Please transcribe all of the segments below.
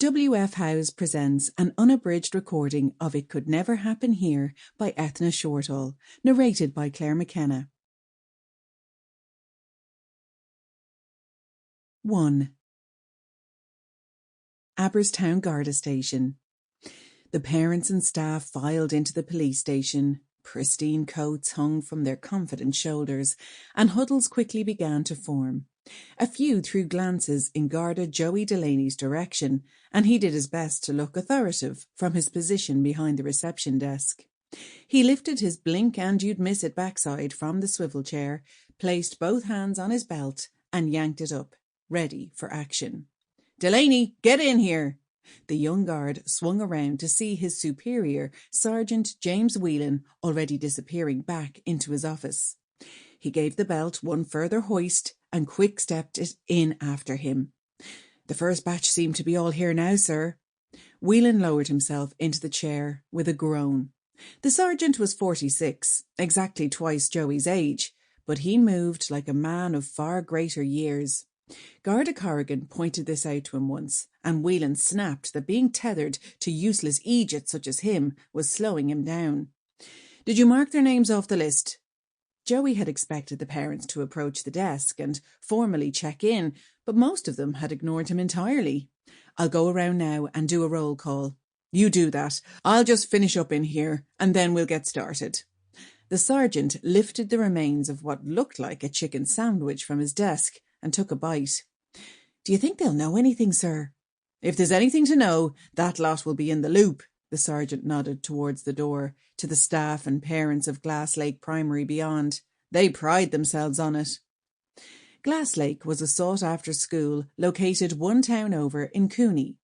W.F. Howes presents an unabridged recording of It Could Never Happen Here by Eithne Shortall, narrated by Claire Mckenna. 1. Aberstown Garda Station. The parents and staff filed into the police station. Pristine coats hung from their confident shoulders, and huddles quickly began to form. A few threw glances in Garda Joey Delaney's direction, and he did his best to look authoritative from his position behind the reception desk. He lifted his blink-and-you'd-miss-it backside from the swivel chair, placed both hands on his belt, and yanked it up, ready for action. "Delaney, get in here!" The young guard swung around to see his superior, Sergeant James Whelan, already disappearing back into his office. He gave the belt one further hoist and quick-stepped it in after him. "The first batch seem to be all here now, sir." Whelan lowered himself into the chair with a groan. The sergeant was 46, exactly twice Joey's age, but he moved like a man of far greater years. Garda Corrigan pointed this out to him once, and Whelan snapped that being tethered to useless Egypt such as him was slowing him down. "Did you mark their names off the list?" Joey had expected the parents to approach the desk and formally check in, but most of them had ignored him entirely. "I'll go around now and do a roll call." "You do that. I'll just finish up in here, and then we'll get started." The sergeant lifted the remains of what looked like a chicken sandwich from his desk and took a bite. "Do you think they'll know anything, sir?" "If there's anything to know, that lot will be in the loop." The sergeant nodded towards the door, to the staff and parents of Glass Lake Primary beyond. They pride themselves on it. Glass Lake was a sought-after school located one town over in Cooney.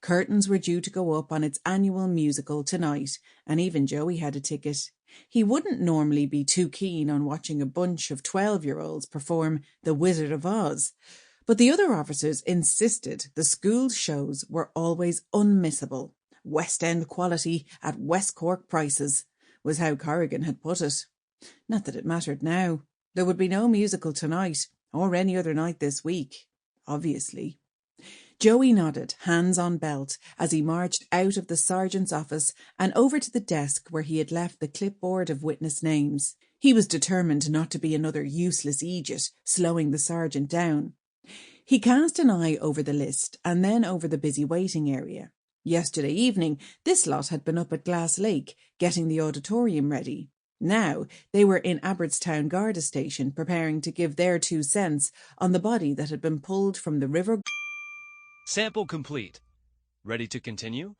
Curtains were due to go up on its annual musical tonight, and even Joey had a ticket. He wouldn't normally be too keen on watching a bunch of 12-year-olds perform The Wizard of Oz, but the other officers insisted the school's shows were always unmissable. West End quality at West Cork prices, was how Corrigan had put it. Not that it mattered now. There would be no musical tonight, or any other night this week, obviously. Joey nodded, hands on belt, as he marched out of the sergeant's office and over to the desk where he had left the clipboard of witness names. He was determined not to be another useless Egypt, slowing the sergeant down. He cast an eye over the list and then over the busy waiting area. Yesterday evening, this lot had been up at Glass Lake, getting the auditorium ready. Now, they were in Aberstown Garda Station, preparing to give their 2 cents on the body that had been pulled from the river. Sample complete. Ready to continue?